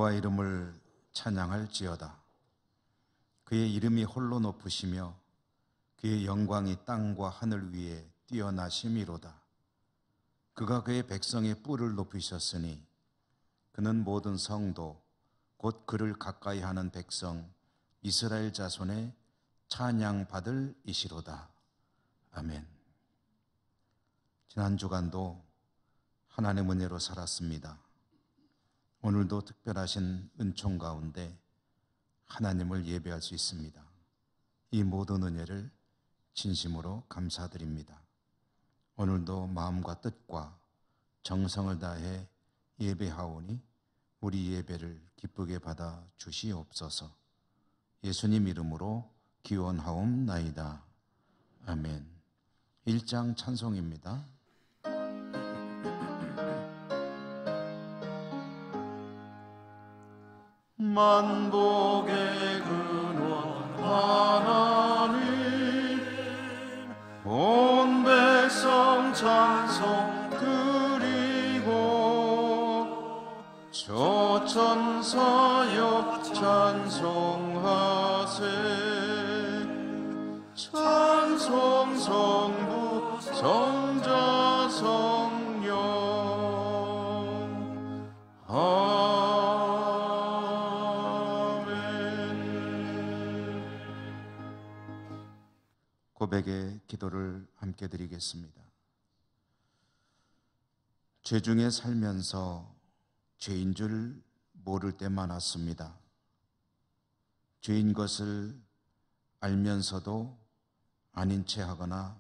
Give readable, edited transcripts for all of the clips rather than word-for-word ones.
여호와 이름을 찬양할지어다. 그의 이름이 홀로 높으시며 그의 영광이 땅과 하늘 위에 뛰어나심이로다. 그가 그의 백성의 뿔을 높이셨으니 그는 모든 성도 곧 그를 가까이 하는 백성 이스라엘 자손의 찬양받을 이시로다. 아멘. 지난 주간도 하나님의 은혜로 살았습니다. 오늘도 특별하신 은총 가운데 하나님을 예배할 수 있습니다. 이 모든 은혜를 진심으로 감사드립니다. 오늘도 마음과 뜻과 정성을 다해 예배하오니 우리 예배를 기쁘게 받아 주시옵소서. 예수님 이름으로 기원하옵나이다. 아멘. 1장 찬송입니다. 만복의 근원 하나님, 온 백성 찬송 드리고 조천사역 찬송하세. 찬송 성부 성자 성령 고백의 기도를 함께 드리겠습니다. 죄 중에 살면서 죄인 줄 모를 때 많았습니다. 죄인 것을 알면서도 아닌 채 하거나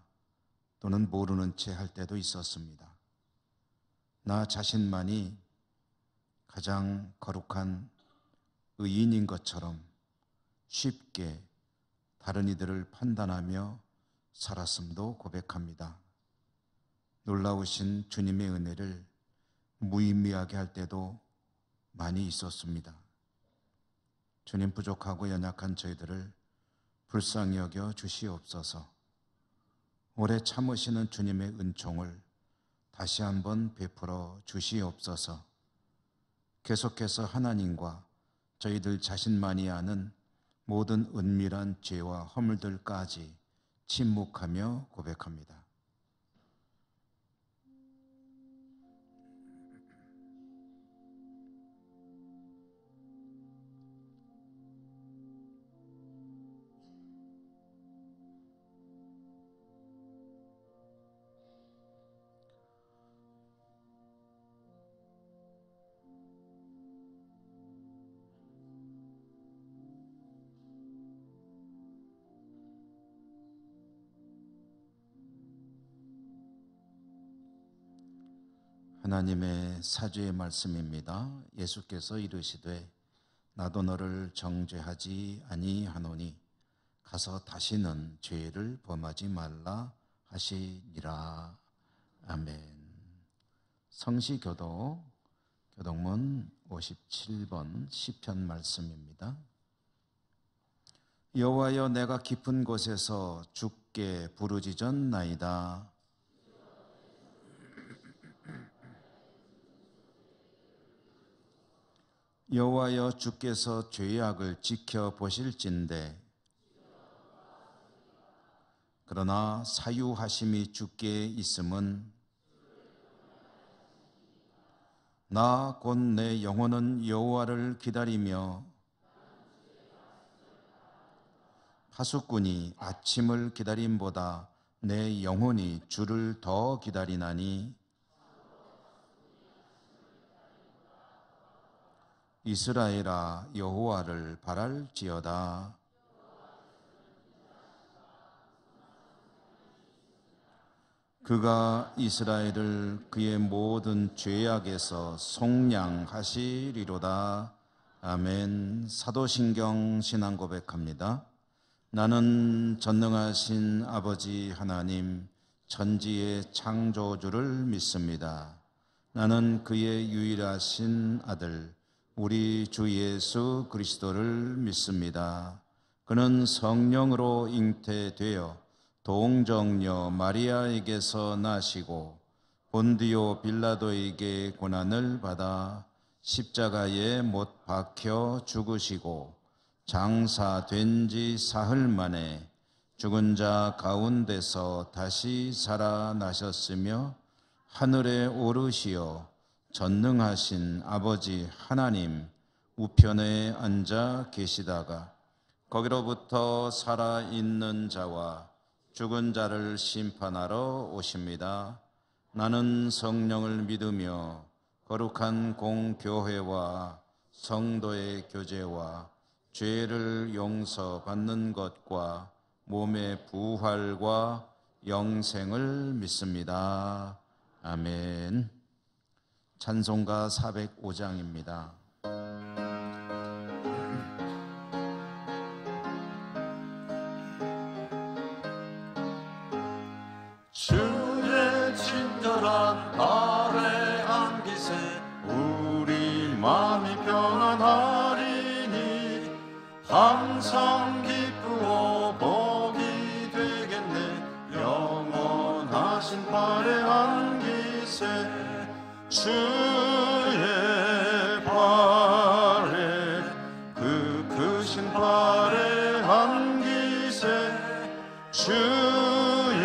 또는 모르는 채 할 때도 있었습니다. 나 자신만이 가장 거룩한 의인인 것처럼 쉽게 다른 이들을 판단하며 살았음도 고백합니다. 놀라우신 주님의 은혜를 무의미하게 할 때도 많이 있었습니다. 주님, 부족하고 연약한 저희들을 불쌍히 여겨 주시옵소서. 오래 참으시는 주님의 은총을 다시 한번 베풀어 주시옵소서. 계속해서 하나님과 저희들 자신만이 아는 모든 은밀한 죄와 허물들까지 침묵하며 고백합니다. 하나님의 사죄의 말씀입니다. 예수께서 이르시되 나도 너를 정죄하지 아니하노니 가서 다시는 죄를 범하지 말라 하시니라. 아멘. 성시교도 교동문 57번 시편 말씀입니다. 여호와여, 내가 깊은 곳에서 주께 부르짖었나이다. 여호와여, 주께서 죄악을 지켜보실진대 그러나 사유하심이 주께 있음은 나 곧 내 영혼은 여호와를 기다리며 파수꾼이 아침을 기다림보다 내 영혼이 주를 더 기다리나니 이스라엘아, 여호와를 바랄지어다. 그가 이스라엘을 그의 모든 죄악에서 속량하시리로다. 아멘. 사도신경 신앙 고백합니다. 나는 전능하신 아버지 하나님 천지의 창조주를 믿습니다. 나는 그의 유일하신 아들 우리 주 예수 그리스도를 믿습니다. 그는 성령으로 잉태되어 동정녀 마리아에게서 나시고 본디오 빌라도에게 고난을 받아 십자가에 못 박혀 죽으시고 장사된 지 사흘 만에 죽은 자 가운데서 다시 살아나셨으며 하늘에 오르시어 전능하신 아버지 하나님 우편에 앉아 계시다가 거기로부터 살아있는 자와 죽은 자를 심판하러 오십니다. 나는 성령을 믿으며 거룩한 공교회와 성도의 교제와 죄를 용서받는 것과 몸의 부활과 영생을 믿습니다. 아멘. 찬송가 405장입니다. 주의 친절한 아래 안기세 우리 마음이 평안하리니 항상 기쁘어 복이 되겠네. 영원하신 팔에 안기세 주의 팔에 그 크신 팔에 안기세 주의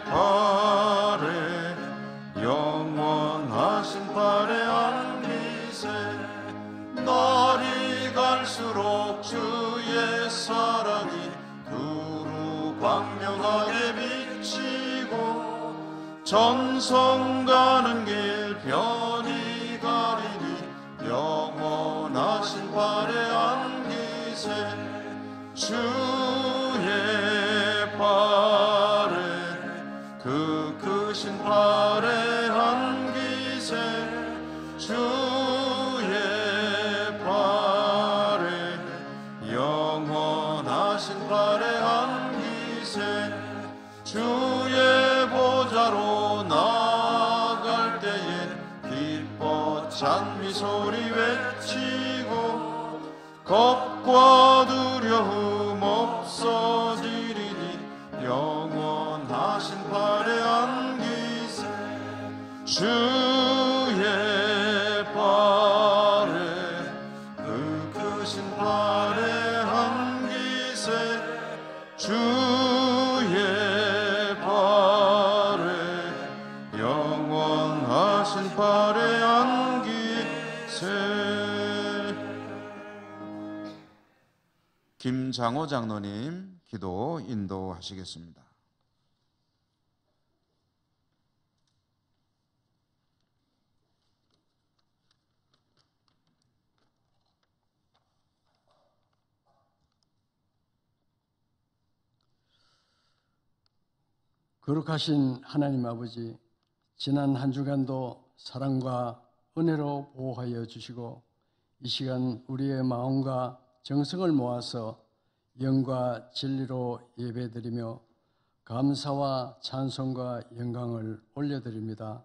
팔에 영원하신 팔에 안기세 날이 갈수록 주의 사랑이 두루 광명하게 비치고 전성 가는 길 편히 가리니 영원하신 팔에 안기세 주의 팔에 그 크신 팔에 안기세 주의 팔에 영원하신 팔에 안기세 주의 보좌로 나아갈 때에 기뻐 찬미 소리 외치고 겁과 두려움 없어지리니 영원하신 팔에 안기세 주의 팔에 그 크신 팔에 안기세 주의 팔에 영원하신 팔에 안기세. 김장호 장로님 기도 인도하시겠습니다. 거룩하신 하나님 아버지, 지난 한 주간도 사랑과 은혜로 보호하여 주시고 이 시간 우리의 마음과 정성을 모아서 영과 진리로 예배드리며 감사와 찬송과 영광을 올려드립니다.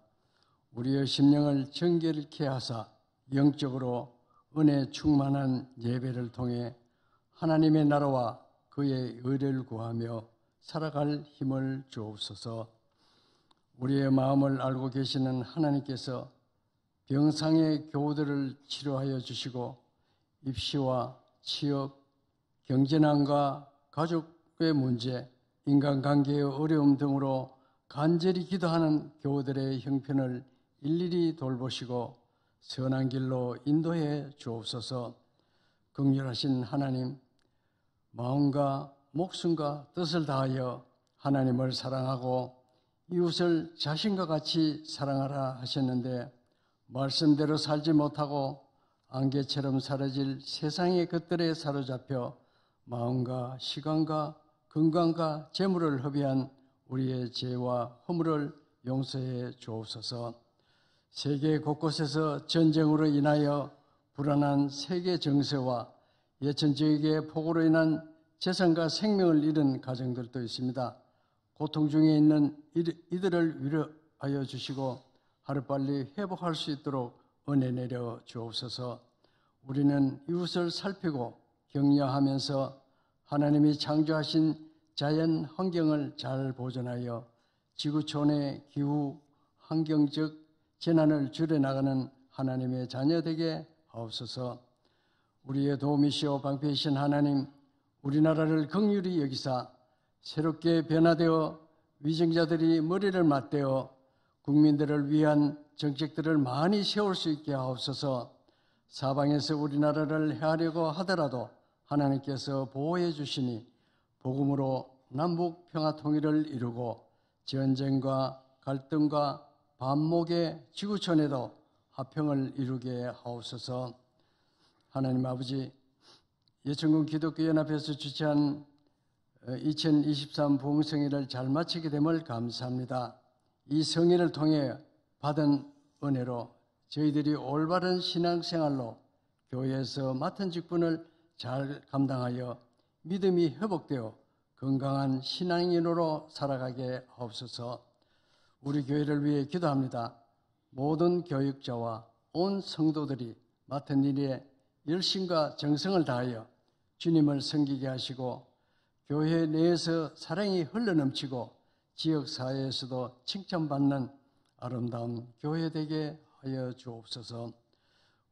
우리의 심령을 정결케 하사 영적으로 은혜 충만한 예배를 통해 하나님의 나라와 그의 의를 구하며 살아갈 힘을 주옵소서. 우리의 마음을 알고 계시는 하나님께서 병상의 교우들을 치료하여 주시고 입시와 취업, 경제난과 가족의 문제, 인간관계의 어려움 등으로 간절히 기도하는 교우들의 형편을 일일이 돌보시고 선한 길로 인도해 주옵소서. 긍휼하신 하나님, 마음과 목숨과 뜻을 다하여 하나님을 사랑하고 이웃을 자신과 같이 사랑하라 하셨는데 말씀대로 살지 못하고 안개처럼 사라질 세상의 것들에 사로잡혀 마음과 시간과 건강과 재물을 허비한 우리의 죄와 허물을 용서해 주옵소서. 세계 곳곳에서 전쟁으로 인하여 불안한 세계 정세와 예천지역의 폭우로 인한 재산과 생명을 잃은 가정들도 있습니다. 고통 중에 있는 이들을 위로하여 주시고 하루빨리 회복할 수 있도록 은혜 내려 주옵소서. 우리는 이웃을 살피고 격려하면서 하나님이 창조하신 자연 환경을 잘 보존하여 지구촌의 기후 환경적 재난을 줄여나가는 하나님의 자녀 되게 하옵소서. 우리의 도우미시오 방패이신 하나님, 우리나라를 긍휼히 여기사 새롭게 변화되어 위정자들이 머리를 맞대어 국민들을 위한 정책들을 많이 세울 수 있게 하옵소서. 사방에서 우리나라를 해하려고 하더라도 하나님께서 보호해 주시니 복음으로 남북 평화 통일을 이루고 전쟁과 갈등과 반목의 지구촌에도 화평을 이루게 하옵소서. 하나님 아버지, 예천군 기독교연합에서 주최한 2023 부흥성회를 잘 마치게 됨을 감사합니다. 이 성회를 통해 받은 은혜로 저희들이 올바른 신앙생활로 교회에서 맡은 직분을 잘 감당하여 믿음이 회복되어 건강한 신앙인으로 살아가게 하옵소서. 우리 교회를 위해 기도합니다. 모든 교육자와 온 성도들이 맡은 일에 열심과 정성을 다하여 주님을 섬기게 하시고 교회 내에서 사랑이 흘러넘치고 지역사회에서도 칭찬받는 아름다운 교회 되게 하여 주옵소서.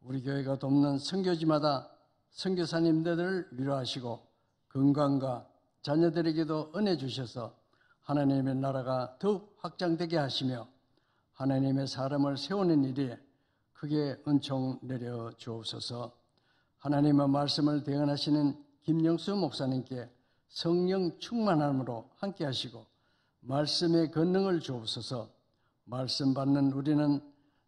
우리 교회가 돕는 선교지마다 선교사님들을 위로하시고 건강과 자녀들에게도 은혜 주셔서 하나님의 나라가 더욱 확장되게 하시며 하나님의 사람을 세우는 일에 크게 은총 내려 주옵소서. 하나님의 말씀을 대언하시는 김영수 목사님께 성령 충만함으로 함께 하시고 말씀의 권능을 주옵소서. 말씀 받는 우리는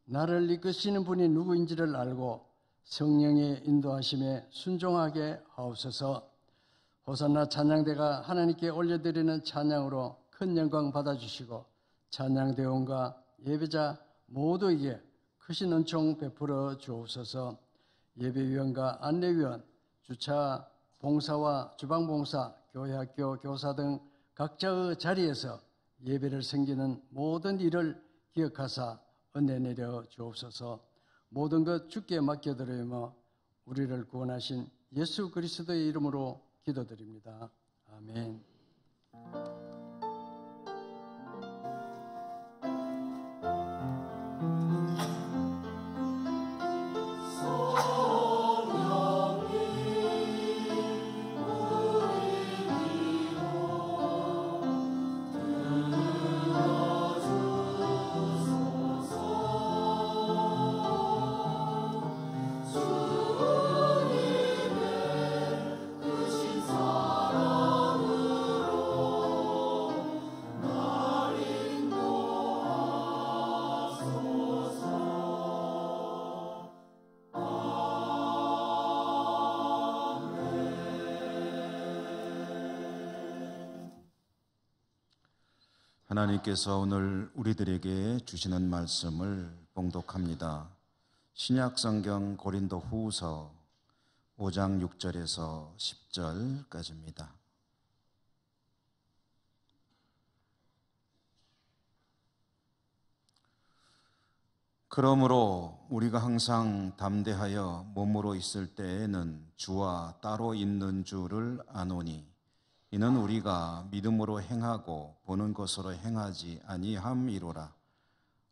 나를 이끄시는 분이 누구인지를 알고 성령의 인도하심에 순종하게 하옵소서. 호산나 찬양대가 하나님께 올려드리는 찬양으로 큰 영광 받아주시고 찬양대원과 예배자 모두에게 크신 은총 베풀어 주옵소서. 예배위원과 안내위원, 주차 봉사와 주방봉사, 교회학교 교사 등 각자의 자리에서 예배를 섬기는 모든 일을 기억하사 은혜 내려 주옵소서. 모든 것 주께 맡겨드리며 우리를 구원하신 예수 그리스도의 이름으로 기도드립니다. 아멘. 하나님께서 오늘 우리들에게 주시는 말씀을 봉독합니다. 신약성경 고린도 후서 5장 6절에서 10절까지입니다. 그러므로 우리가 항상 담대하여 몸으로 있을 때에는 주와 따로 있는 줄을 아노니 이는 우리가 믿음으로 행하고 보는 것으로 행하지 아니함이로라.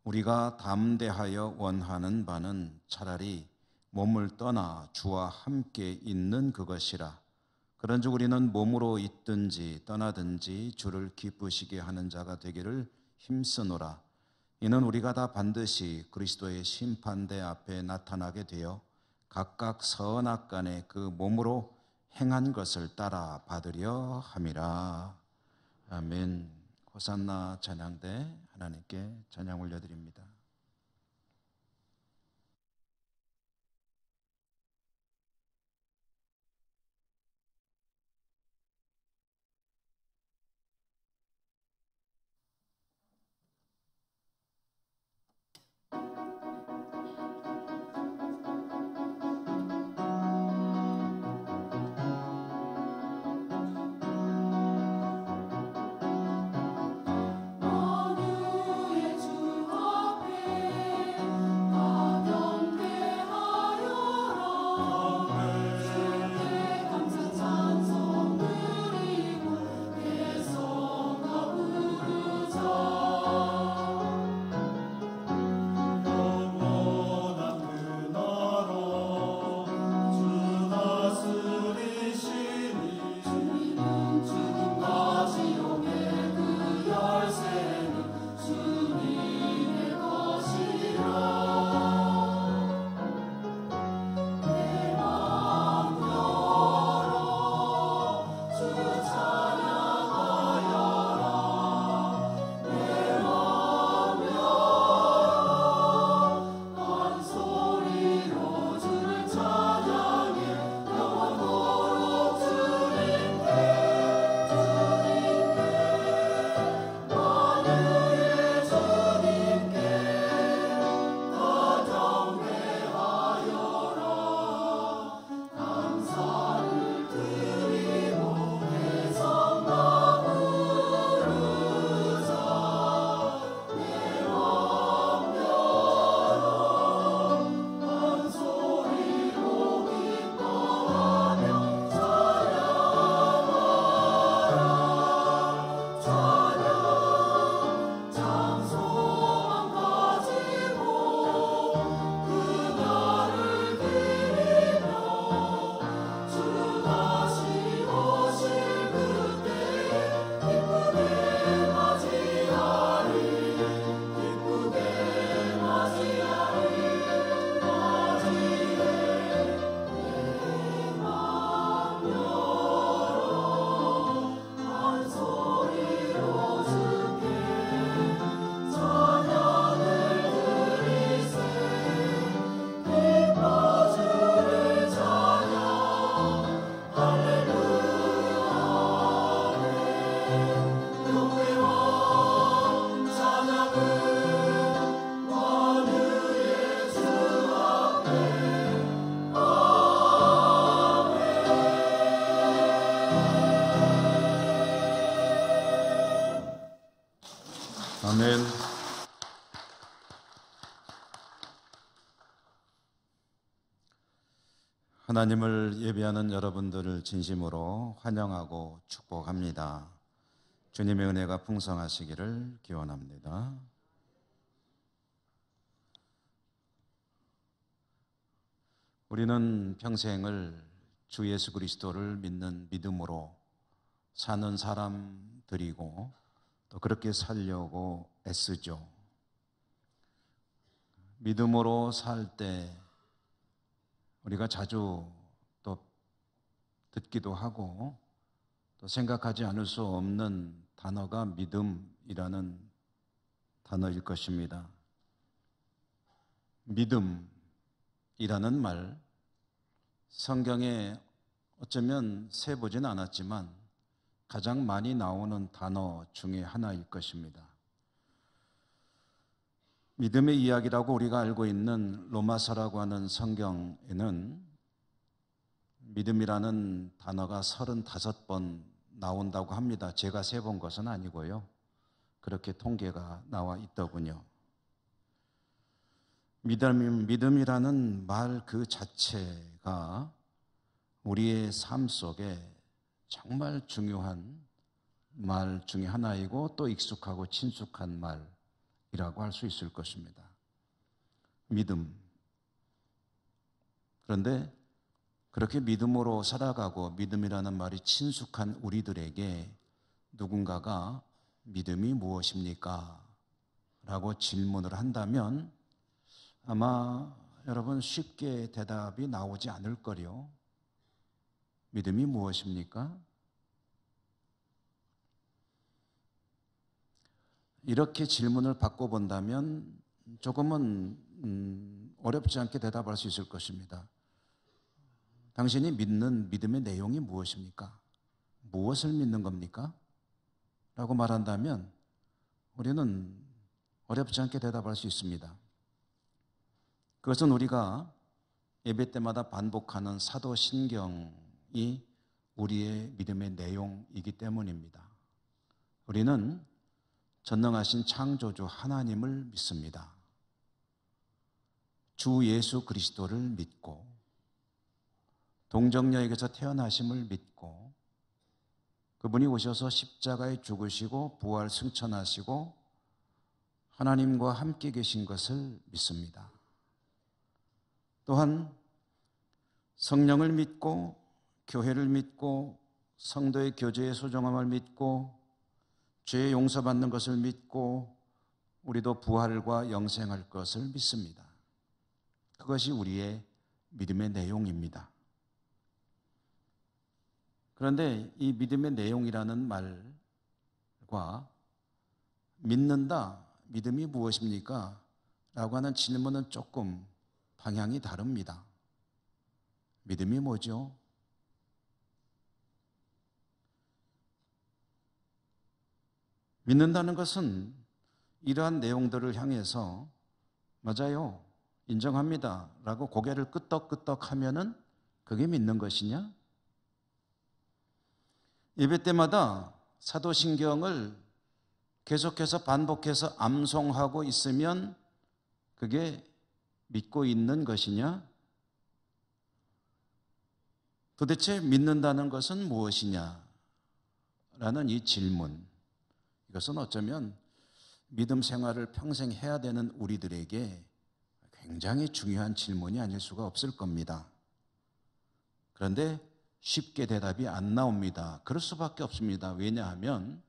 우리가 담대하여 원하는 바는 차라리 몸을 떠나 주와 함께 있는 그것이라. 그런즉 우리는 몸으로 있든지 떠나든지 주를 기쁘시게 하는 자가 되기를 힘쓰노라. 이는 우리가 다 반드시 그리스도의 심판대 앞에 나타나게 되어 각각 선악간에 그 몸으로 행한 것을 따라 받으려 함이라. 아멘. 호산나 찬양대 하나님께 찬양 올려드립니다. 만유의 주 앞에 아멘. 하나님을 예배하는 여러분들을 진심으로 환영하고 축복합니다. 주님의 은혜가 풍성하시기를 기원합니다. 우리는 평생을 주 예수 그리스도를 믿는 믿음으로 사는 사람들이고 또 그렇게 살려고 애쓰죠. 믿음으로 살 때 우리가 자주 또 듣기도 하고 또 생각하지 않을 수 없는 단어가 믿음이라는 단어일 것입니다. 믿음이라는 말, 성경에 어쩌면 세보진 않았지만 가장 많이 나오는 단어 중에 하나일 것입니다. 믿음의 이야기라고 우리가 알고 있는 로마서라고 하는 성경에는 믿음이라는 단어가 35번 나온다고 합니다. 제가 세본 것은 아니고요. 그렇게 통계가 나와 있더군요. 믿음이라는 말 그 자체가 우리의 삶 속에 정말 중요한 말 중에 하나이고 또 익숙하고 친숙한 말이라고 할 수 있을 것입니다. 믿음. 그런데 그렇게 믿음으로 살아가고 믿음이라는 말이 친숙한 우리들에게 누군가가 믿음이 무엇입니까? 라고 질문을 한다면 아마 여러분 쉽게 대답이 나오지 않을 거요. 믿음이 무엇입니까? 이렇게 질문을 바꿔본다면 조금은 어렵지 않게 대답할 수 있을 것입니다. 당신이 믿는 믿음의 내용이 무엇입니까? 무엇을 믿는 겁니까? 라고 말한다면 우리는 어렵지 않게 대답할 수 있습니다. 그것은 우리가 예배 때마다 반복하는 사도신경이 우리의 믿음의 내용이기 때문입니다. 우리는 전능하신 창조주 하나님을 믿습니다. 주 예수 그리스도를 믿고 동정녀에게서 태어나심을 믿고 그분이 오셔서 십자가에 죽으시고 부활 승천하시고 하나님과 함께 계신 것을 믿습니다. 또한 성령을 믿고 교회를 믿고 성도의 교제의 소중함을 믿고 죄의 용서받는 것을 믿고 우리도 부활과 영생할 것을 믿습니다. 그것이 우리의 믿음의 내용입니다. 그런데 이 믿음의 내용이라는 말과 믿는다, 믿음이 무엇입니까? 라고 하는 질문은 조금 방향이 다릅니다. 믿음이 뭐죠? 믿는다는 것은 이러한 내용들을 향해서 맞아요, 인정합니다 라고 고개를 끄덕끄덕 하면은 그게 믿는 것이냐? 예배 때마다 사도신경을 계속해서 반복해서 암송하고 있으면 그게 믿고 있는 것이냐? 도대체 믿는다는 것은 무엇이냐? 라는 이 질문, 이것은 어쩌면 믿음 생활을 평생 해야 되는 우리들에게 굉장히 중요한 질문이 아닐 수가 없을 겁니다. 그런데 쉽게 대답이 안 나옵니다. 그럴 수밖에 없습니다. 왜냐하면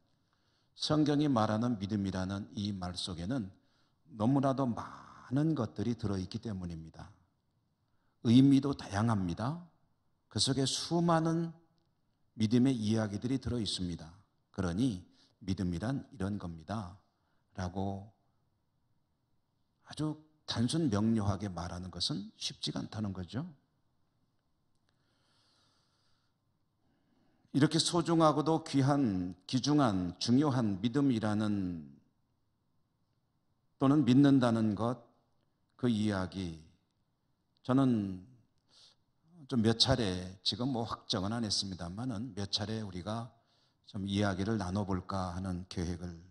성경이 말하는 믿음이라는 이 말 속에는 너무나도 많은 것들이 들어있기 때문입니다. 의미도 다양합니다. 그 속에 수많은 믿음의 이야기들이 들어있습니다. 그러니 믿음이란 이런 겁니다 라고 아주 단순 명료하게 말하는 것은 쉽지가 않다는 거죠. 이렇게 소중하고도 귀한, 귀중한, 중요한 믿음이라는 또는 믿는다는 것, 그 이야기, 저는 좀 몇 차례, 지금 뭐 확정은 안 했습니다만은 몇 차례 우리가 좀 이야기를 나눠볼까 하는 계획을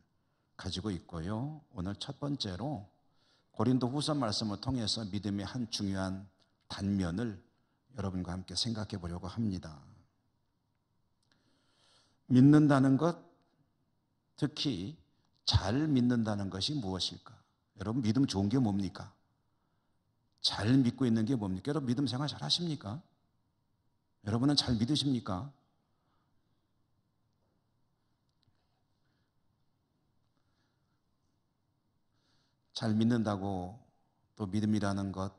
가지고 있고요. 오늘 첫 번째로 고린도 후서 말씀을 통해서 믿음의 한 중요한 단면을 여러분과 함께 생각해 보려고 합니다. 믿는다는 것, 특히 잘 믿는다는 것이 무엇일까? 여러분 믿음 좋은 게 뭡니까? 잘 믿고 있는 게 뭡니까? 여러분 믿음 생활 잘 하십니까? 여러분은 잘 믿으십니까? 잘 믿는다고 또 믿음이라는 것,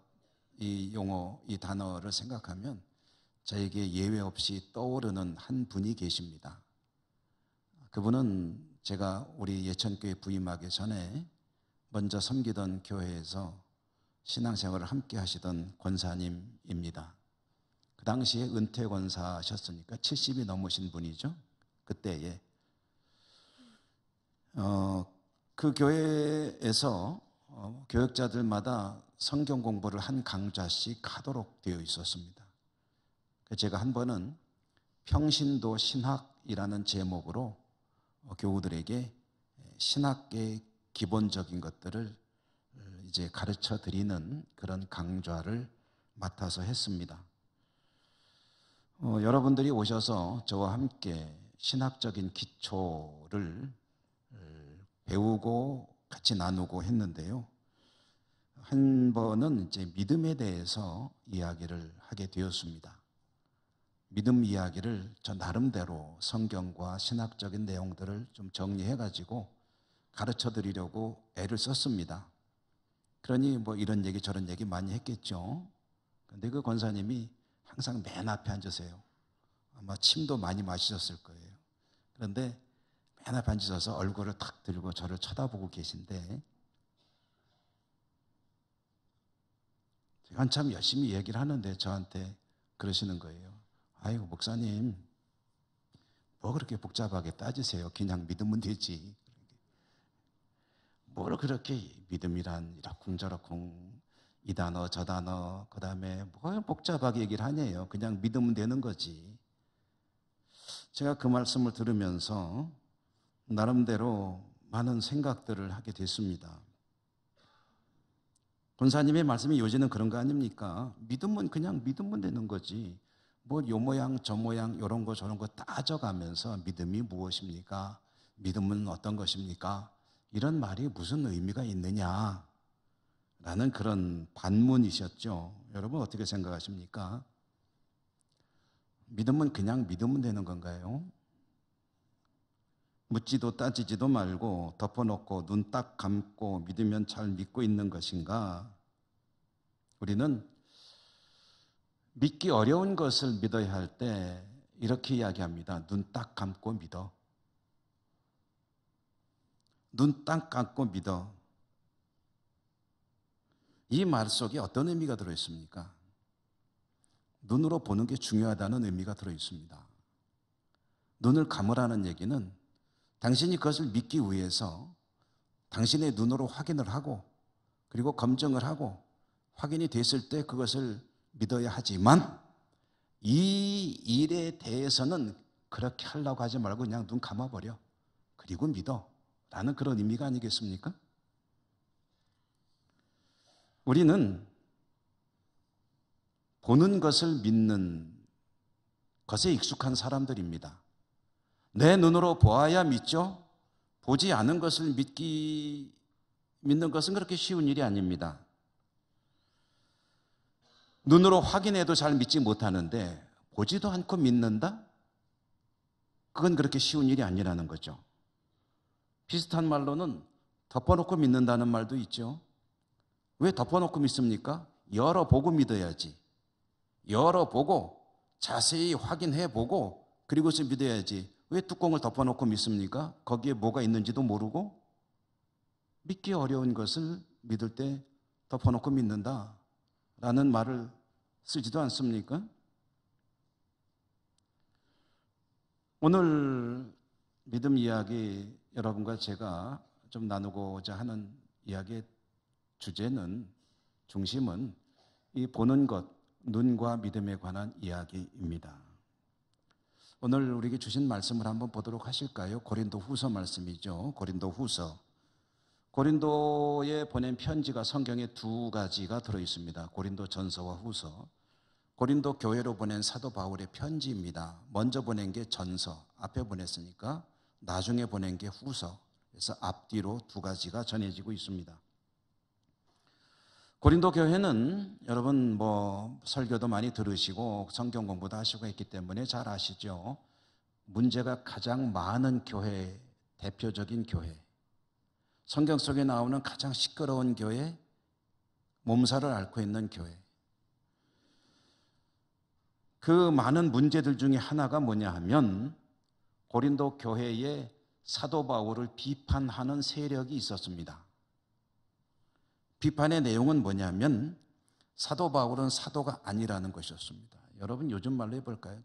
이 용어, 이 단어를 생각하면 저에게 예외 없이 떠오르는 한 분이 계십니다. 그분은 제가 우리 예천교회 부임하기 전에 먼저 섬기던 교회에서 신앙생활을 함께 하시던 권사님입니다. 그 당시에 은퇴 권사셨으니까 70이 넘으신 분이죠. 그때에. 그 교회에서 교역자들마다 성경 공부를 한 강좌씩 하도록 되어 있었습니다. 제가 한 번은 평신도 신학이라는 제목으로 교우들에게 신학계의 기본적인 것들을 이제 가르쳐 드리는 그런 강좌를 맡아서 했습니다. 여러분들이 오셔서 저와 함께 신학적인 기초를 배우고 같이 나누고 했는데요. 한 번은 이제 믿음에 대해서 이야기를 하게 되었습니다. 믿음 이야기를 저 나름대로 성경과 신학적인 내용들을 좀 정리해가지고 가르쳐 드리려고 애를 썼습니다. 그러니 뭐 이런 얘기 저런 얘기 많이 했겠죠. 근데 그 권사님이 항상 맨 앞에 앉으세요. 아마 침도 많이 마시셨을 거예요. 그런데 맨 앞에 앉으셔서 얼굴을 탁 들고 저를 쳐다보고 계신데 제가 한참 열심히 얘기를 하는데 저한테 그러시는 거예요. 아이고 목사님 뭐 그렇게 복잡하게 따지세요. 그냥 믿으면 되지. 뭘 그렇게 믿음이란 이라쿵저라쿵 이 단어 저 단어 그 다음에 뭘 복잡하게 얘기를 하냐요. 그냥 믿으면 되는 거지. 제가 그 말씀을 들으면서 나름대로 많은 생각들을 하게 됐습니다. 권사님의 말씀이 요즘은 그런 거 아닙니까? 믿으면 그냥 믿으면 되는 거지. 뭐 요 모양 저 모양 이런 거 저런 거 따져가면서 믿음이 무엇입니까? 믿음은 어떤 것입니까? 이런 말이 무슨 의미가 있느냐? 라는 그런 반문이셨죠. 여러분 어떻게 생각하십니까? 믿음은 그냥 믿으면 되는 건가요? 묻지도 따지지도 말고 덮어놓고 눈 딱 감고 믿으면 잘 믿고 있는 것인가? 우리는 믿기 어려운 것을 믿어야 할 때 이렇게 이야기합니다. 눈 딱 감고 믿어. 눈 딱 감고 믿어. 이 말 속에 어떤 의미가 들어있습니까? 눈으로 보는 게 중요하다는 의미가 들어있습니다. 눈을 감으라는 얘기는 당신이 그것을 믿기 위해서 당신의 눈으로 확인을 하고 그리고 검증을 하고 확인이 됐을 때 그것을 믿어야 하지만 이 일에 대해서는 그렇게 하려고 하지 말고 그냥 눈 감아버려. 그리고 믿어. 라는 그런 의미가 아니겠습니까? 우리는 보는 것을 믿는 것에 익숙한 사람들입니다. 내 눈으로 보아야 믿죠? 보지 않은 것을 믿는 것은 그렇게 쉬운 일이 아닙니다. 눈으로 확인해도 잘 믿지 못하는데 보지도 않고 믿는다? 그건 그렇게 쉬운 일이 아니라는 거죠. 비슷한 말로는 덮어놓고 믿는다는 말도 있죠. 왜 덮어놓고 믿습니까? 열어보고 믿어야지. 열어보고 자세히 확인해보고 그리고서 믿어야지. 왜 뚜껑을 덮어놓고 믿습니까? 거기에 뭐가 있는지도 모르고 믿기 어려운 것을 믿을 때 덮어놓고 믿는다 라는 말을 쓰지도 않습니까? 오늘 믿음 이야기 여러분과 제가 좀 나누고자 하는 이야기의 주제는 중심은 이 보는 것, 눈과 믿음에 관한 이야기입니다. 오늘 우리에게 주신 말씀을 한번 보도록 하실까요? 고린도 후서 말씀이죠. 고린도 후서 고린도에 보낸 편지가 성경에 두 가지가 들어있습니다. 고린도 전서와 후서. 고린도 교회로 보낸 사도 바울의 편지입니다. 먼저 보낸 게 전서, 앞에 보냈으니까 나중에 보낸 게 후서. 그래서 앞뒤로 두 가지가 전해지고 있습니다. 고린도 교회는 여러분 설교도 많이 들으시고 성경 공부도 하시고 했기 때문에 잘 아시죠. 문제가 가장 많은 교회, 대표적인 교회, 성경 속에 나오는 가장 시끄러운 교회, 몸살을 앓고 있는 교회. 그 많은 문제들 중에 하나가 뭐냐 하면 고린도 교회에 사도 바울을 비판하는 세력이 있었습니다. 비판의 내용은 뭐냐면 사도 바울은 사도가 아니라는 것이었습니다. 여러분 요즘 말로 해볼까요?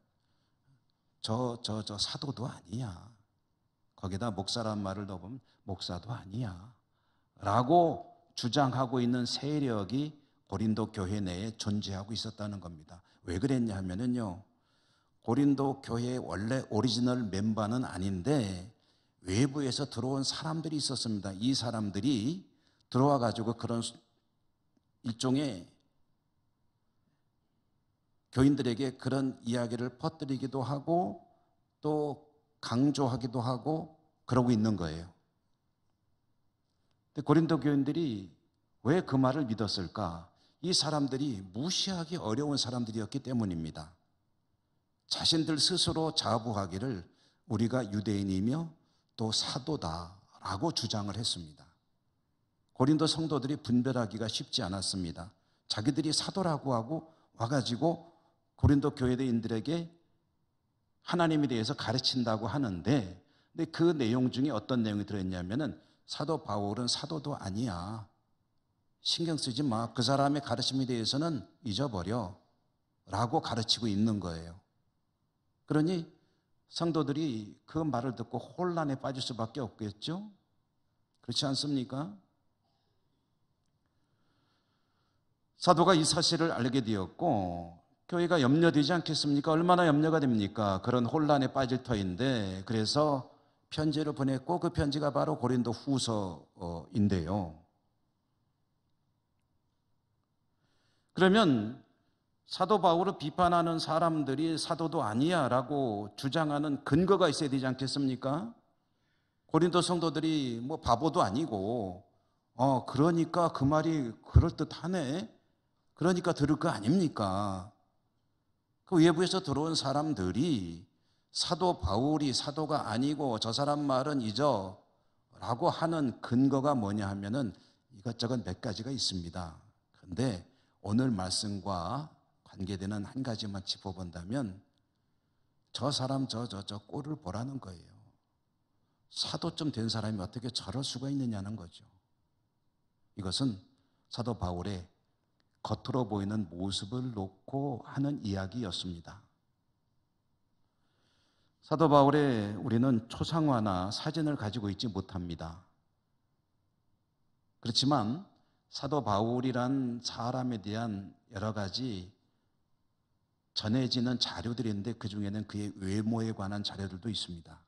저 사도도 아니야. 거기다 목사란 말을 넣으면 목사도 아니야 라고 주장하고 있는 세력이 고린도 교회 내에 존재하고 있었다는 겁니다. 왜 그랬냐 하면은요, 고린도 교회의 원래 오리지널 멤버는 아닌데 외부에서 들어온 사람들이 있었습니다. 이 사람들이 들어와 가지고 그런 일종의 교인들에게 그런 이야기를 퍼뜨리기도 하고 또 강조하기도 하고 그러고 있는 거예요. 근데 고린도 교인들이 왜 그 말을 믿었을까? 이 사람들이 무시하기 어려운 사람들이었기 때문입니다. 자신들 스스로 자부하기를 우리가 유대인이며 또 사도다라고 주장을 했습니다. 고린도 성도들이 분별하기가 쉽지 않았습니다. 자기들이 사도라고 하고 와가지고 고린도 교회인들에게 하나님에 대해서 가르친다고 하는데, 근데 그 내용 중에 어떤 내용이 들어있냐면은 사도 바울은 사도도 아니야. 신경 쓰지 마. 그 사람의 가르침에 대해서는 잊어버려. 라고 가르치고 있는 거예요. 그러니 성도들이 그 말을 듣고 혼란에 빠질 수밖에 없겠죠? 그렇지 않습니까? 사도가 이 사실을 알게 되었고 교회가 염려되지 않겠습니까? 얼마나 염려가 됩니까? 그런 혼란에 빠질 터인데, 그래서 편지를 보냈고 그 편지가 바로 고린도 후서인데요. 그러면 사도 바울을 비판하는 사람들이 사도도 아니야 라고 주장하는 근거가 있어야 되지 않겠습니까? 고린도 성도들이 바보도 아니고 그러니까 그 말이 그럴듯하네, 그러니까 들을 거 아닙니까? 그 외부에서 들어온 사람들이 사도 바울이 사도가 아니고 저 사람 말은 잊어 라고 하는 근거가 뭐냐 하면은 이것저것 몇 가지가 있습니다. 그런데 오늘 말씀과 관계되는 한 가지만 짚어본다면 저 사람 저 꼴을 보라는 거예요. 사도쯤 된 사람이 어떻게 저럴 수가 있느냐는 거죠. 이것은 사도 바울의 겉으로 보이는 모습을 놓고 하는 이야기였습니다. 사도 바울의 우리는 초상화나 사진을 가지고 있지 못합니다. 그렇지만 사도 바울이란 사람에 대한 여러 가지 전해지는 자료들이 있는데 그 중에는 그의 외모에 관한 자료들도 있습니다.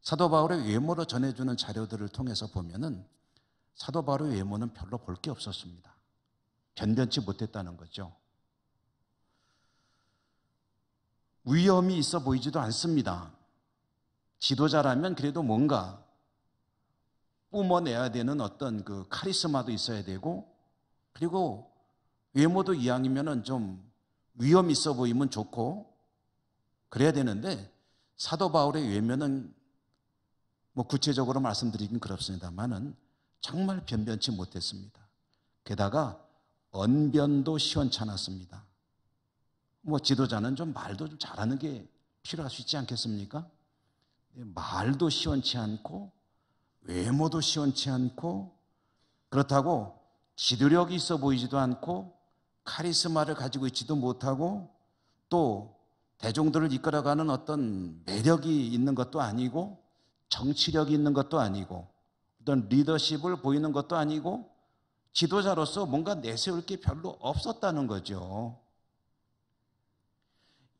사도 바울의 외모로 전해주는 자료들을 통해서 보면은 사도 바울의 외모는 별로 볼 게 없었습니다. 변변치 못했다는 거죠. 위엄이 있어 보이지도 않습니다. 지도자라면 그래도 뭔가 뿜어내야 되는 어떤 그 카리스마도 있어야 되고, 그리고 외모도 이왕이면은 좀 위엄 있어 보이면 좋고 그래야 되는데, 사도 바울의 외모는 구체적으로 말씀드리긴 그렇습니다만은 정말 변변치 못했습니다. 게다가 언변도 시원찮았습니다. 지도자는 좀 말도 좀 잘하는 게 필요할 수 있지 않겠습니까? 말도 시원치 않고 외모도 시원치 않고, 그렇다고 지도력이 있어 보이지도 않고 카리스마를 가지고 있지도 못하고 또 대중들을 이끌어가는 어떤 매력이 있는 것도 아니고 정치력이 있는 것도 아니고 어떤 리더십을 보이는 것도 아니고 지도자로서 뭔가 내세울 게 별로 없었다는 거죠.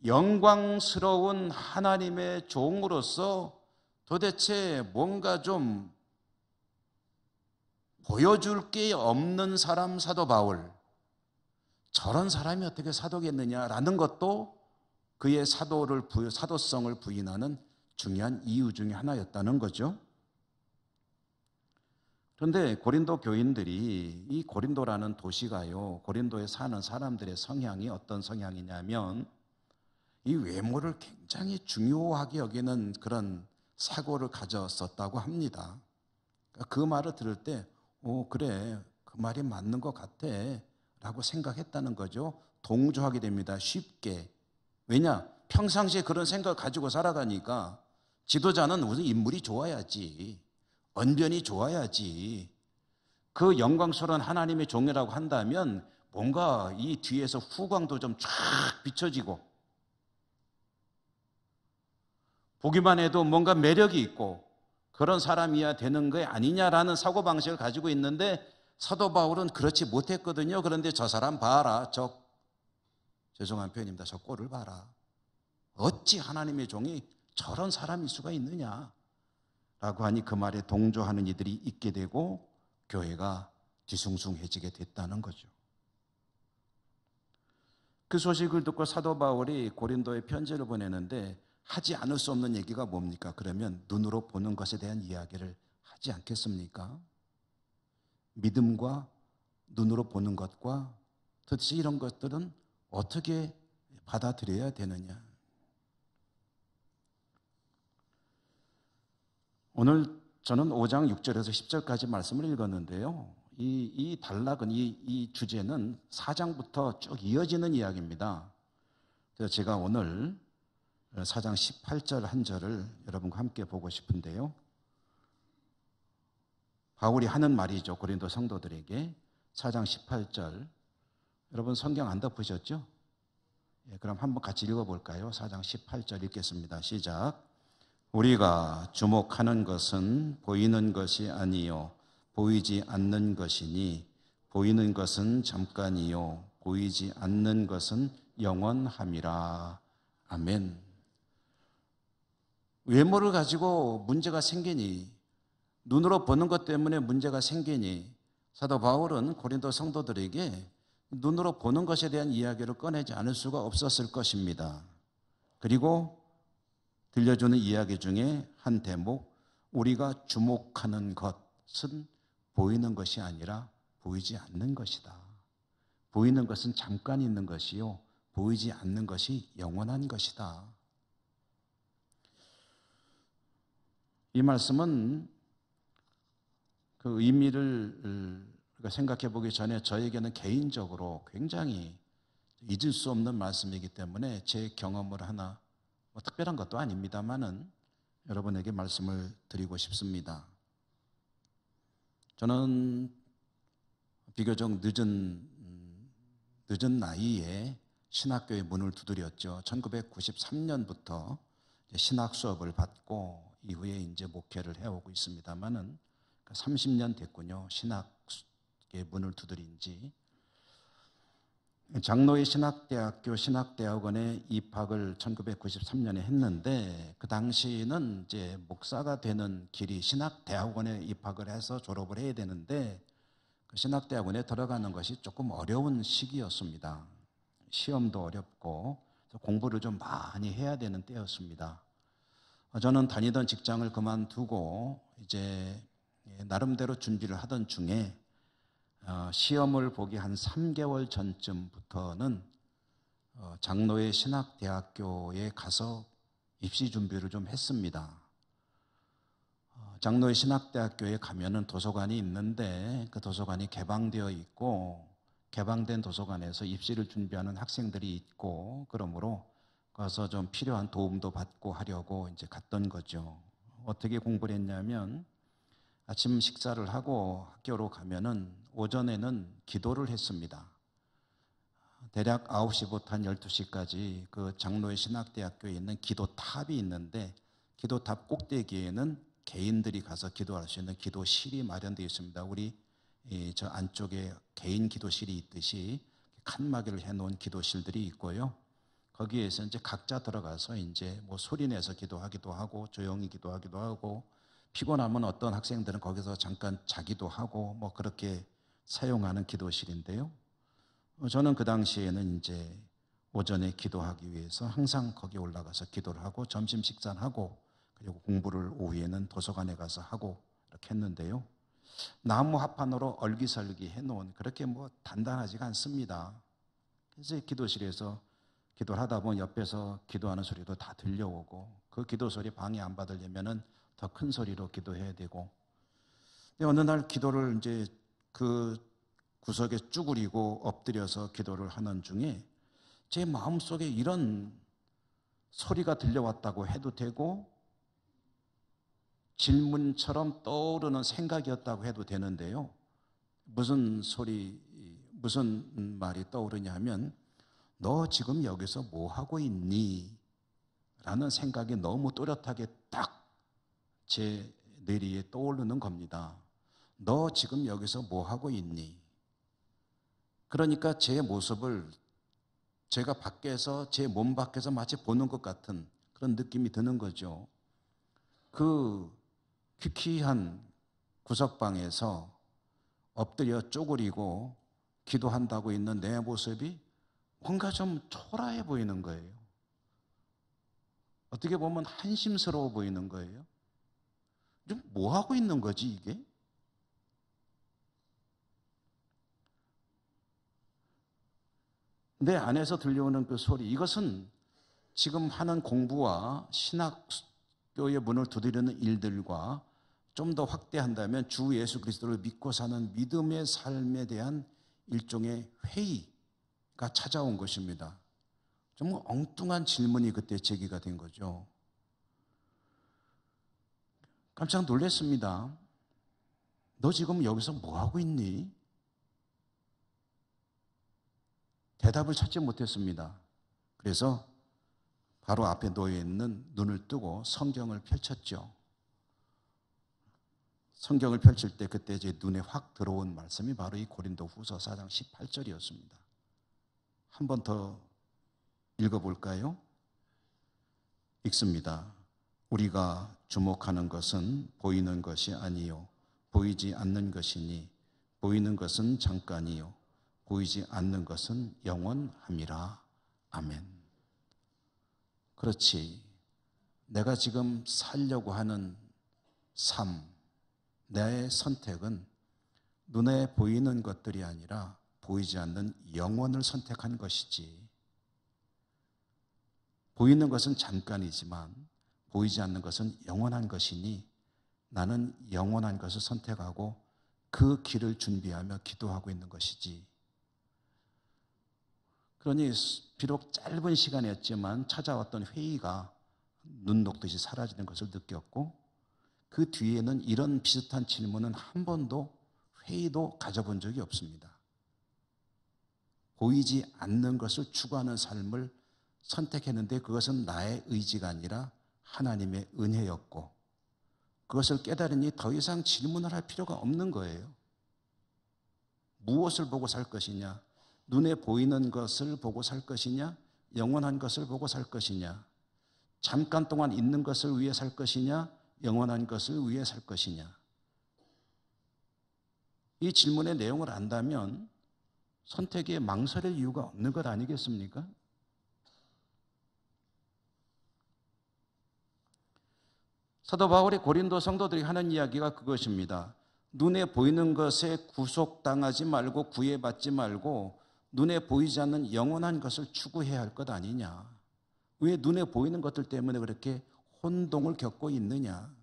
영광스러운 하나님의 종으로서 도대체 뭔가 좀 보여줄 게 없는 사람 사도 바울, 저런 사람이 어떻게 사도겠느냐라는 것도 그의 사도성을 부인하는 중요한 이유 중에 하나였다는 거죠. 그런데 고린도 교인들이, 이 고린도라는 도시가요, 고린도에 사는 사람들의 성향이 어떤 성향이냐면 이 외모를 굉장히 중요하게 여기는 그런 사고를 가졌었다고 합니다. 그 말을 들을 때 그래, 그 말이 맞는 것 같아 라고 생각했다는 거죠. 동조하게 됩니다. 쉽게. 왜냐? 평상시에 그런 생각을 가지고 살아가니까 지도자는 우선 인물이 좋아야지, 언변이 좋아야지, 그 영광스러운 하나님의 종이라고 한다면 뭔가 이 뒤에서 후광도 좀 쫙 비춰지고 보기만 해도 뭔가 매력이 있고 그런 사람이어야 되는 거 아니냐라는 사고방식을 가지고 있는데 사도 바울은 그렇지 못했거든요. 그런데 저 사람 봐라. 죄송한 표현입니다. 저 꼴을 봐라. 어찌 하나님의 종이 저런 사람일 수가 있느냐 라고 하니 그 말에 동조하는 이들이 있게 되고 교회가 뒤숭숭해지게 됐다는 거죠. 그 소식을 듣고 사도 바울이 고린도에 편지를 보내는데 하지 않을 수 없는 얘기가 뭡니까? 그러면 눈으로 보는 것에 대한 이야기를 하지 않겠습니까? 믿음과 눈으로 보는 것과 도대체 이런 것들은 어떻게 받아들여야 되느냐? 오늘 저는 5장 6절에서 10절까지 말씀을 읽었는데요. 이 단락은, 이 주제는 4장부터 쭉 이어지는 이야기입니다. 그래서 제가 오늘 4장 18절 한 절을 여러분과 함께 보고 싶은데요. 바울이 하는 말이죠. 고린도 성도들에게. 4장 18절. 여러분 성경 안 덮으셨죠? 그럼 한번 같이 읽어볼까요? 4장 18절 읽겠습니다. 시작. 우리가 주목하는 것은 보이는 것이 아니요 보이지 않는 것이니 보이는 것은 잠깐이요 보이지 않는 것은 영원함이라. 아멘. 외모를 가지고 문제가 생기니, 눈으로 보는 것 때문에 문제가 생기니 사도 바울은 고린도 성도들에게 눈으로 보는 것에 대한 이야기를 꺼내지 않을 수가 없었을 것입니다. 그리고 들려주는 이야기 중에 한 대목, 우리가 주목하는 것은 보이는 것이 아니라 보이지 않는 것이다. 보이는 것은 잠깐 있는 것이요 보이지 않는 것이 영원한 것이다. 이 말씀은 그 의미를 생각해 보기 전에 저에게는 개인적으로 굉장히 잊을 수 없는 말씀이기 때문에 제 경험을 하나, 특별한 것도 아닙니다만은 여러분에게 말씀을 드리고 싶습니다. 저는 비교적 늦은 나이에 신학교의 문을 두드렸죠. 1993년부터 신학 수업을 받고 이후에 이제 목회를 해오고 있습니다만은 30년 됐군요. 신학의 문을 두드린 지. 장로의 신학대학교 신학대학원에 입학을 1993년에 했는데 그 당시는 이제 목사가 되는 길이 신학대학원에 입학을 해서 졸업을 해야 되는데 그 신학대학원에 들어가는 것이 조금 어려운 시기였습니다. 시험도 어렵고 공부를 좀 많이 해야 되는 때였습니다. 저는 다니던 직장을 그만두고 이제 나름대로 준비를 하던 중에 시험을 보기 한 3개월 전쯤부터는 장로의 신학대학교에 가서 입시 준비를 좀 했습니다. 장로의 신학대학교에 가면은 도서관이 있는데 그 도서관이 개방되어 있고 개방된 도서관에서 입시를 준비하는 학생들이 있고 그러므로 가서 좀 필요한 도움도 받고 하려고 이제 갔던 거죠. 어떻게 공부를 했냐면 아침 식사를 하고 학교로 가면은 오전에는 기도를 했습니다. 대략 9시부터 한 12시까지 그 장로의 신학대학교에 있는 기도탑이 있는데 기도탑 꼭대기에는 개인들이 가서 기도할 수 있는 기도실이 마련되어 있습니다. 우리 저 안쪽에 개인 기도실이 있듯이 칸막이를 해놓은 기도실들이 있고요. 거기에서 이제 각자 들어가서 이제 뭐 소리 내서 기도하기도 하고 조용히 기도하기도 하고 피곤하면 어떤 학생들은 거기서 잠깐 자기도 하고 뭐 그렇게 사용하는 기도실인데요. 저는 그 당시에는 이제 오전에 기도하기 위해서 항상 거기 올라가서 기도를 하고 점심 식사를 하고 그리고 공부를 오후에는 도서관에 가서 하고 이렇게 했는데요. 나무 합판으로 얼기설기 해놓은 그렇게 뭐 단단하지가 않습니다. 그래서 기도실에서 기도를 하다 보면 옆에서 기도하는 소리도 다 들려오고 그 기도 소리 방해 안 받으려면은 더 큰 소리로 기도해야 되고. 근데 어느 날 기도를 이제 그 구석에 쭈그리고 엎드려서 기도를 하는 중에 제 마음속에 이런 소리가 들려왔다고 해도 되고 질문처럼 떠오르는 생각이었다고 해도 되는데요. 무슨 말이 떠오르냐 하면 너 지금 여기서 뭐 하고 있니? 라는 생각이 너무 또렷하게 딱 제 뇌리에 떠오르는 겁니다. 너 지금 여기서 뭐 하고 있니? 그러니까 제 모습을 제가 밖에서 제 몸 밖에서 마치 보는 것 같은 그런 느낌이 드는 거죠. 그 퀴퀴한 구석방에서 엎드려 쪼그리고 기도한다고 있는 내 모습이 뭔가 좀 초라해 보이는 거예요. 어떻게 보면 한심스러워 보이는 거예요. 좀 뭐 하고 있는 거지 이게? 내 안에서 들려오는 그 소리, 이것은 지금 하는 공부와 신학교의 문을 두드리는 일들과 좀 더 확대한다면 주 예수 그리스도를 믿고 사는 믿음의 삶에 대한 일종의 회의가 찾아온 것입니다. 좀 엉뚱한 질문이 그때 제기가 된 거죠. 깜짝 놀랐습니다. 너 지금 여기서 뭐 하고 있니? 대답을 찾지 못했습니다. 그래서 바로 앞에 놓여 있는 눈을 뜨고 성경을 펼쳤죠. 성경을 펼칠 때 그때 제 눈에 확 들어온 말씀이 바로 이 고린도후서 4장 18절이었습니다. 한 번 더 읽어볼까요? 읽습니다. 우리가 주목하는 것은 보이는 것이 아니요 보이지 않는 것이니 보이는 것은 잠깐이요 보이지 않는 것은 영원함이라. 아멘. 그렇지. 내가 지금 살려고 하는 삶, 내 선택은 눈에 보이는 것들이 아니라 보이지 않는 영원을 선택한 것이지. 보이는 것은 잠깐이지만 보이지 않는 것은 영원한 것이니 나는 영원한 것을 선택하고 그 길을 준비하며 기도하고 있는 것이지. 그러니 비록 짧은 시간이었지만 찾아왔던 회의가 눈 녹듯이 사라지는 것을 느꼈고 그 뒤에는 이런 비슷한 질문은 한 번도 회의도 가져본 적이 없습니다. 보이지 않는 것을 추구하는 삶을 선택했는데 그것은 나의 의지가 아니라 하나님의 은혜였고 그것을 깨달으니 더 이상 질문을 할 필요가 없는 거예요. 무엇을 보고 살 것이냐? 눈에 보이는 것을 보고 살 것이냐? 영원한 것을 보고 살 것이냐? 잠깐 동안 있는 것을 위해 살 것이냐? 영원한 것을 위해 살 것이냐? 이 질문의 내용을 안다면 선택에 망설일 이유가 없는 것 아니겠습니까? 사도 바울이 고린도 성도들이 하는 이야기가 그것입니다. 눈에 보이는 것에 구속당하지 말고 구애받지 말고 눈에 보이지 않는 영원한 것을 추구해야 할 것 아니냐. 왜 눈에 보이는 것들 때문에 그렇게 혼동을 겪고 있느냐.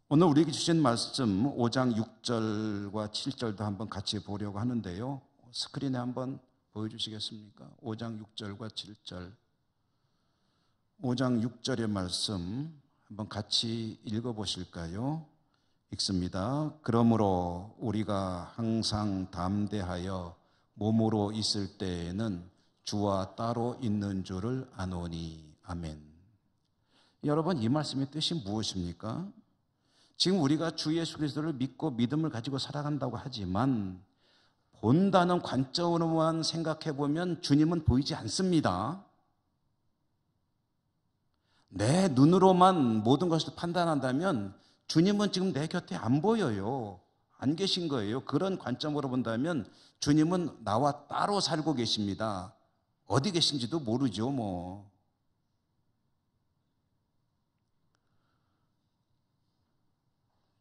오늘 우리에게 주신 말씀 5장 6절과 7절도 한번 같이 보려고 하는데요. 스크린에 한번 보여주시겠습니까? 5장 6절과 7절. 5장 6절의 말씀 한번 같이 읽어보실까요? 읽습니다. 그러므로 우리가 항상 담대하여 몸으로 있을 때에는 주와 따로 있는 줄을 아노니. 아멘. 여러분, 이 말씀의 뜻이 무엇입니까? 지금 우리가 주 예수 그리스도를 믿고 믿음을 가지고 살아간다고 하지만 본다는 관점으로만 생각해 보면 주님은 보이지 않습니다. 내 눈으로만 모든 것을 판단한다면 주님은 지금 내 곁에 안 보여요. 안 계신 거예요. 그런 관점으로 본다면 주님은 나와 따로 살고 계십니다. 어디 계신지도 모르죠, 뭐.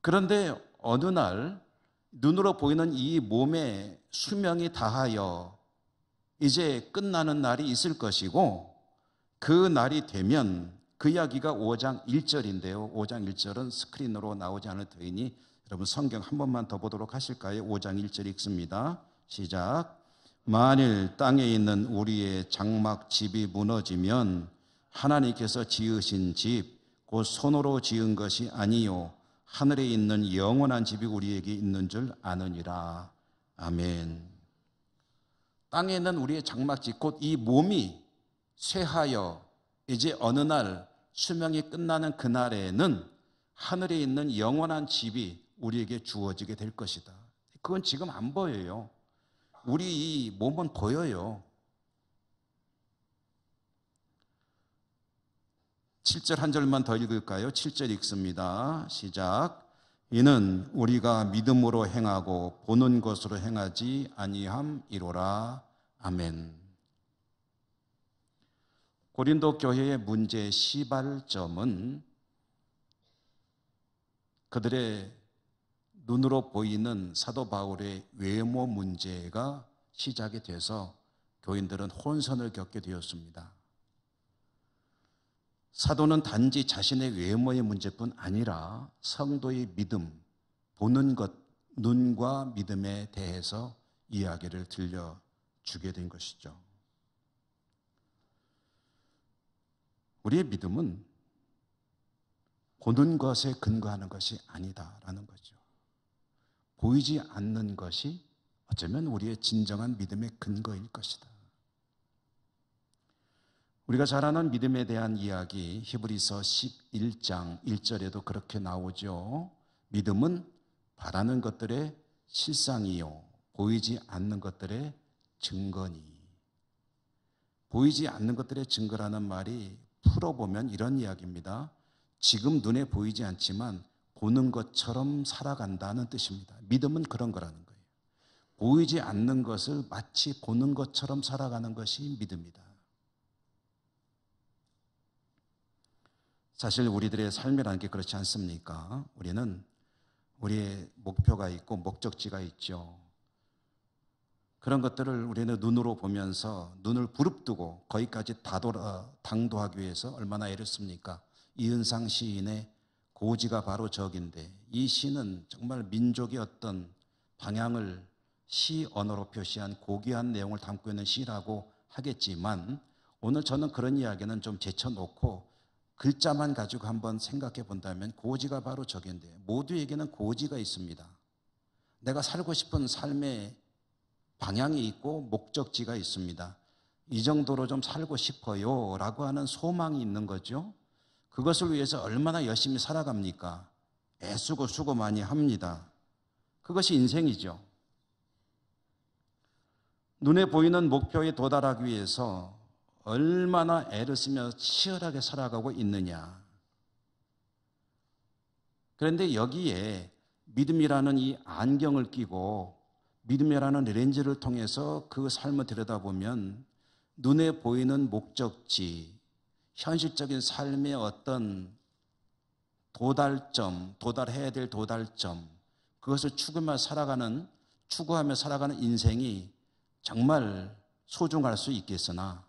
그런데 어느 날 눈으로 보이는 이 몸의 수명이 다하여 이제 끝나는 날이 있을 것이고, 그 날이 되면, 그 이야기가 5장 1절인데요. 5장 1절은 스크린으로 나오지 않을 터이니 여러분 성경 한 번만 더 보도록 하실까요? 5장 1절 읽습니다. 시작. 만일 땅에 있는 우리의 장막 집이 무너지면 하나님께서 지으신 집, 곧 손으로 지은 것이 아니요 하늘에 있는 영원한 집이 우리에게 있는 줄 아느니라. 아멘. 땅에 있는 우리의 장막집, 곧 이 몸이 쇠하여 이제 어느 날 수명이 끝나는 그날에는 하늘에 있는 영원한 집이 우리에게 주어지게 될 것이다. 그건 지금 안 보여요. 우리 이 몸은 보여요. 7절 한 절만 더 읽을까요? 7절 읽습니다. 시작. 이는 우리가 믿음으로 행하고 보는 것으로 행하지 아니함이로라. 아멘. 고린도 교회의 문제의 시발점은 그들의 눈으로 보이는 사도 바울의 외모 문제가 시작이 돼서 교인들은 혼선을 겪게 되었습니다. 사도는 단지 자신의 외모의 문제뿐 아니라 성도의 믿음, 보는 것, 눈과 믿음에 대해서 이야기를 들려주게 된 것이죠. 우리의 믿음은 보는 것에 근거하는 것이 아니다라는 거죠. 보이지 않는 것이 어쩌면 우리의 진정한 믿음의 근거일 것이다. 우리가 잘 아는 믿음에 대한 이야기 히브리서 11장 1절에도 그렇게 나오죠. 믿음은 바라는 것들의 실상이요 보이지 않는 것들의 증거니. 보이지 않는 것들의 증거라는 말이 풀어보면 이런 이야기입니다. 지금 눈에 보이지 않지만 보는 것처럼 살아간다는 뜻입니다. 믿음은 그런 거라는 거예요. 보이지 않는 것을 마치 보는 것처럼 살아가는 것이 믿음이다. 사실 우리들의 삶이라는 게 그렇지 않습니까? 우리는 우리의 목표가 있고 목적지가 있죠. 그런 것들을 우리는 눈으로 보면서 눈을 부릅뜨고 거기까지 당도하기 위해서 얼마나 애를 씁니까? 이은상 시인의 고지가 바로 저긴데, 이 시는 정말 민족의 어떤 방향을 시 언어로 표시한 고귀한 내용을 담고 있는 시라고 하겠지만, 오늘 저는 그런 이야기는 좀 제쳐놓고 글자만 가지고 한번 생각해 본다면 고지가 바로 저긴데, 모두에게는 고지가 있습니다. 내가 살고 싶은 삶의 방향이 있고 목적지가 있습니다. 이 정도로 좀 살고 싶어요 라고 하는 소망이 있는 거죠. 그것을 위해서 얼마나 열심히 살아갑니까? 애쓰고 수고 많이 합니다. 그것이 인생이죠. 눈에 보이는 목표에 도달하기 위해서 얼마나 애를 쓰며 치열하게 살아가고 있느냐. 그런데 여기에 믿음이라는 이 안경을 끼고 믿음이라는 렌즈를 통해서 그 삶을 들여다보면 눈에 보이는 목적지, 현실적인 삶의 어떤 도달점, 도달해야 될 도달점, 그것을 추구하며 살아가는 인생이 정말 소중할 수 있겠으나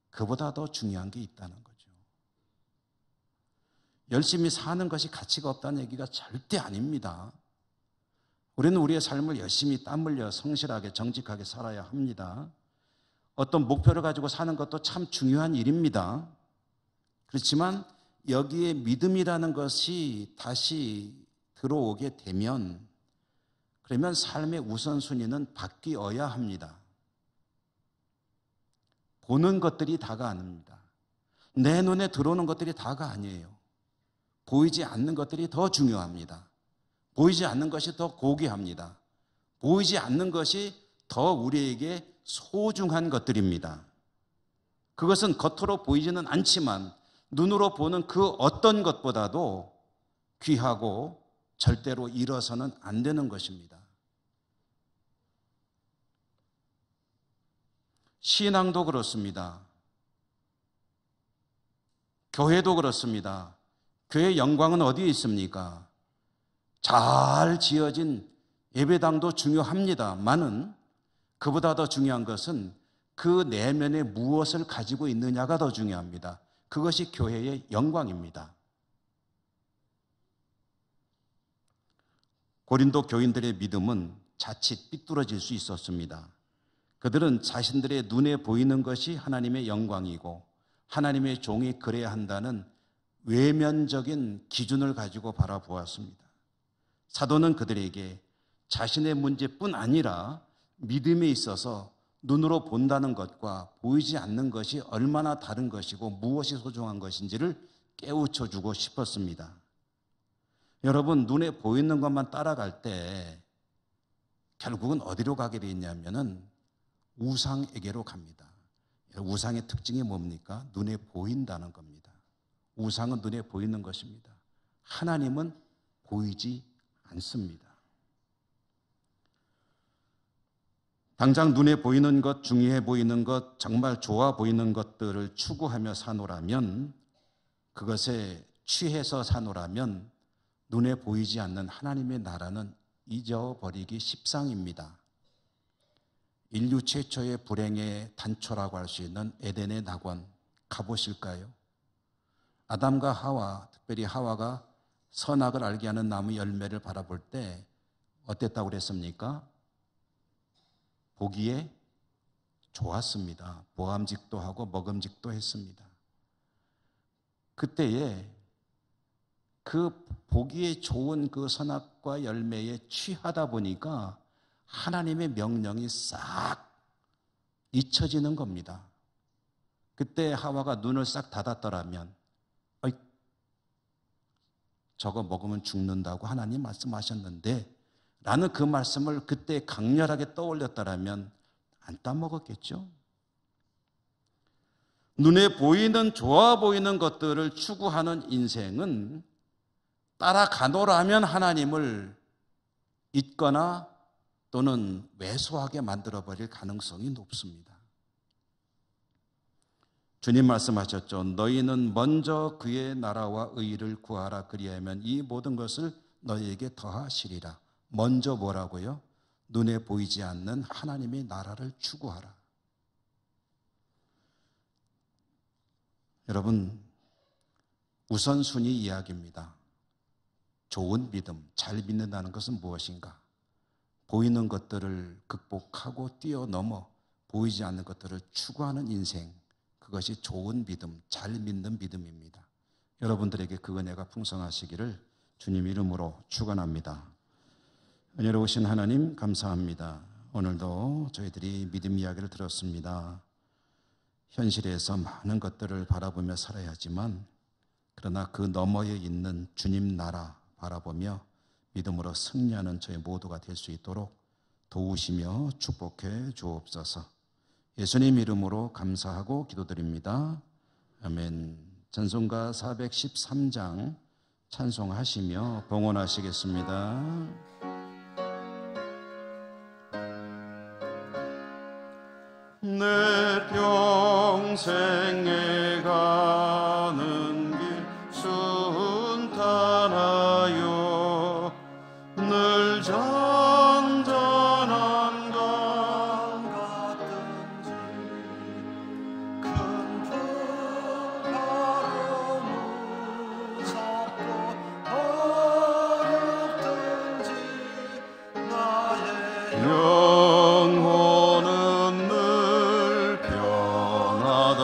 그보다 더 중요한 게 있다는 거죠. 열심히 사는 것이 가치가 없다는 얘기가 절대 아닙니다. 우리는 우리의 삶을 열심히 땀 흘려 성실하게 정직하게 살아야 합니다. 어떤 목표를 가지고 사는 것도 참 중요한 일입니다. 그렇지만 여기에 믿음이라는 것이 다시 들어오게 되면, 그러면 삶의 우선순위는 바뀌어야 합니다. 보는 것들이 다가 아닙니다. 내 눈에 들어오는 것들이 다가 아니에요. 보이지 않는 것들이 더 중요합니다. 보이지 않는 것이 더 고귀합니다. 보이지 않는 것이 더 우리에게 소중한 것들입니다. 그것은 겉으로 보이지는 않지만 눈으로 보는 그 어떤 것보다도 귀하고 절대로 잃어서는 안 되는 것입니다. 신앙도 그렇습니다. 교회도 그렇습니다. 교회의 영광은 어디에 있습니까? 잘 지어진 예배당도 중요합니다만은 그보다 더 중요한 것은 그 내면에 무엇을 가지고 있느냐가 더 중요합니다. 그것이 교회의 영광입니다. 고린도 교인들의 믿음은 자칫 삐뚤어질 수 있었습니다. 그들은 자신들의 눈에 보이는 것이 하나님의 영광이고 하나님의 종이 그래야 한다는 외면적인 기준을 가지고 바라보았습니다. 사도는 그들에게 자신의 문제뿐 아니라 믿음에 있어서 눈으로 본다는 것과 보이지 않는 것이 얼마나 다른 것이고 무엇이 소중한 것인지를 깨우쳐 주고 싶었습니다. 여러분, 눈에 보이는 것만 따라갈 때 결국은 어디로 가게 돼 있냐면은 우상에게로 갑니다. 우상의 특징이 뭡니까? 눈에 보인다는 겁니다. 우상은 눈에 보이는 것입니다. 하나님은 보이지 않습니다. 당장 눈에 보이는 것, 중요해 보이는 것, 정말 좋아 보이는 것들을 추구하며 사노라면, 그것에 취해서 사노라면 눈에 보이지 않는 하나님의 나라는 잊어버리기 십상입니다. 인류 최초의 불행의 단초라고 할 수 있는 에덴의 낙원 가보실까요? 아담과 하와, 특별히 하와가 선악을 알게 하는 나무 열매를 바라볼 때 어땠다고 그랬습니까? 보기에 좋았습니다. 보암직도 하고 먹음직도 했습니다. 그때에 그 보기에 좋은 그 선악과 열매에 취하다 보니까 하나님의 명령이 싹 잊혀지는 겁니다. 그때 하와가 눈을 싹 닫았더라면 저거 먹으면 죽는다고 하나님 말씀하셨는데 라는 그 말씀을 그때 강렬하게 떠올렸더라면 안 따먹었겠죠? 눈에 보이는 좋아 보이는 것들을 추구하는 인생은 따라가노라면 하나님을 잊거나 또는 왜소하게 만들어버릴 가능성이 높습니다. 주님 말씀하셨죠. 너희는 먼저 그의 나라와 의를 구하라. 그리하면 이 모든 것을 너희에게 더하시리라. 먼저 뭐라고요? 눈에 보이지 않는 하나님의 나라를 추구하라. 여러분, 우선순위 이야기입니다. 좋은 믿음, 잘 믿는다는 것은 무엇인가? 보이는 것들을 극복하고 뛰어넘어 보이지 않는 것들을 추구하는 인생, 그것이 좋은 믿음, 잘 믿는 믿음입니다. 여러분들에게 그 은혜가 풍성하시기를 주님 이름으로 축원합니다. 은혜로우신 하나님 감사합니다. 오늘도 저희들이 믿음 이야기를 들었습니다. 현실에서 많은 것들을 바라보며 살아야 하지만 그러나 그 너머에 있는 주님 나라 바라보며 믿음으로 승리하는 저희 모두가 될 수 있도록 도우시며 축복해 주옵소서. 예수님 이름으로 감사하고 기도드립니다. 아멘. 찬송가 413장 찬송하시며 봉헌하시겠습니다. 내 평생에 가는 길 순탄하여 늘 잔잔한 강 같든지 큰 풍파로 무섭고 어렵든지 나의 영혼은 늘 평하다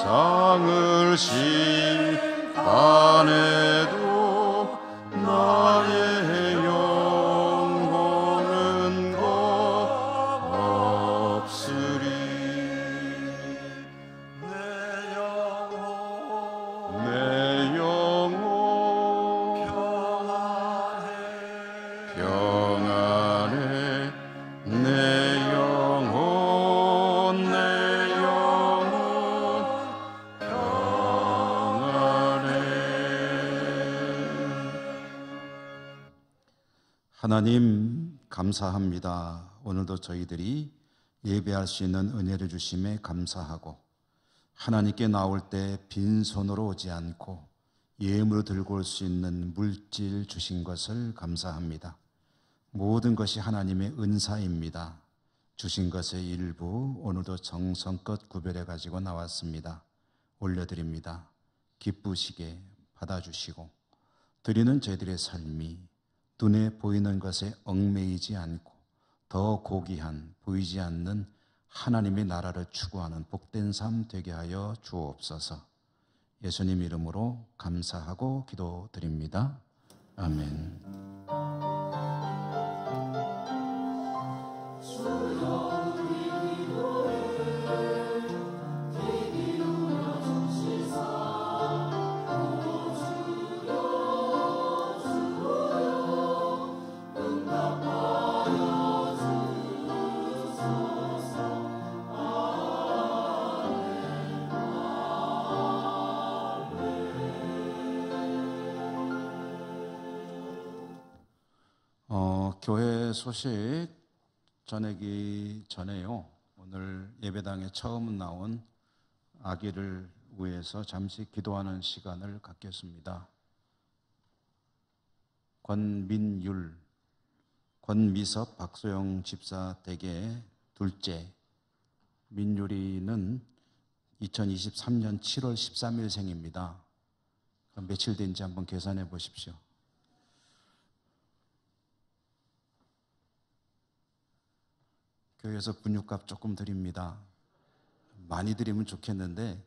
땅을 심판해도 나의 영혼은 겁없으리. 내 영혼 평안해. 내 영혼 평안해. 하나님 감사합니다. 오늘도 저희들이 예배할 수 있는 은혜를 주심에 감사하고, 하나님께 나올 때 빈손으로 오지 않고 예물을 들고 올 수 있는 물질 주신 것을 감사합니다. 모든 것이 하나님의 은사입니다. 주신 것의 일부 오늘도 정성껏 구별해 가지고 나왔습니다. 올려드립니다. 기쁘시게 받아주시고, 드리는 저희들의 삶이 눈에 보이는 것에 얽매이지 않고 더 고귀한, 보이지 않는 하나님의 나라를 추구하는 복된 삶 되게 하여 주옵소서. 예수님 이름으로 감사하고 기도드립니다. 아멘. 교회 소식 전하기 전에요, 오늘 예배당에 처음 나온 아기를 위해서 잠시 기도하는 시간을 갖겠습니다. 권민율, 권미섭, 박소영 집사 댁의 둘째 민율이는 2023년 7월 13일 생입니다. 그럼 며칠 된지 한번 계산해 보십시오. 교회에서 분유값 조금 드립니다. 많이 드리면 좋겠는데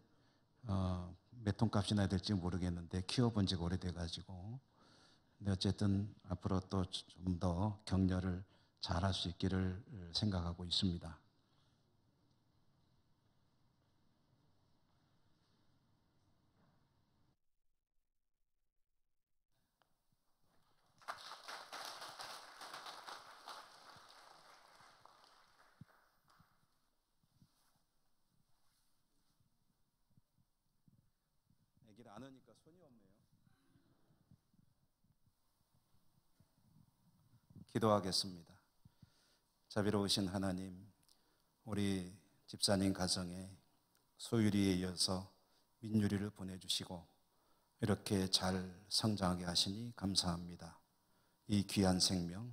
몇 통값이나 될지 모르겠는데 키워본 지가 오래돼가지고, 근데 어쨌든 앞으로 또 좀 더 격려를 잘할 수 있기를 생각하고 있습니다. 애기를 안으니까 손이 없네요. 기도하겠습니다. 자비로우신 하나님, 우리 집사님 가정에 소율이에 이어서 민율이를 보내주시고 이렇게 잘 성장하게 하시니 감사합니다. 이 귀한 생명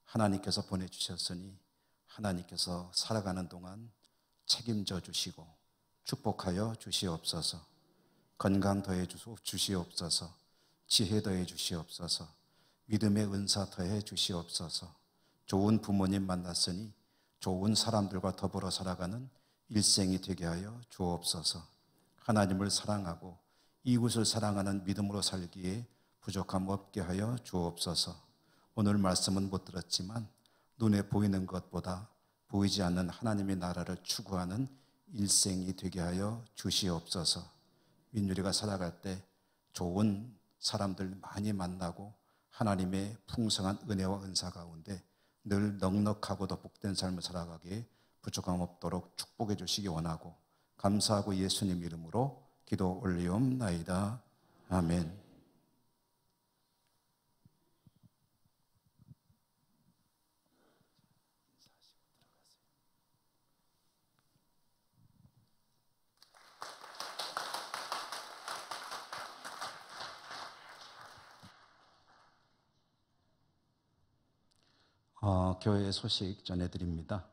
하나님께서 보내주셨으니 하나님께서 살아가는 동안 책임져 주시고 축복하여 주시옵소서. 건강 더해 주시옵소서. 지혜 더해 주시옵소서. 믿음의 은사 더해 주시옵소서. 좋은 부모님 만났으니 좋은 사람들과 더불어 살아가는 일생이 되게 하여 주옵소서. 하나님을 사랑하고 이웃을 사랑하는 믿음으로 살기에 부족함 없게 하여 주옵소서. 오늘 말씀은 못 들었지만 눈에 보이는 것보다 보이지 않는 하나님의 나라를 추구하는 일생이 되게 하여 주시옵소서. 민율이가 살아갈 때 좋은 사람들 많이 만나고 하나님의 풍성한 은혜와 은사 가운데 늘 넉넉하고도 복된 삶을 살아가기에 부족함 없도록 축복해 주시기 원하고 감사하고 예수님 이름으로 기도 올리옵나이다. 아멘. 교회 소식 전해드립니다.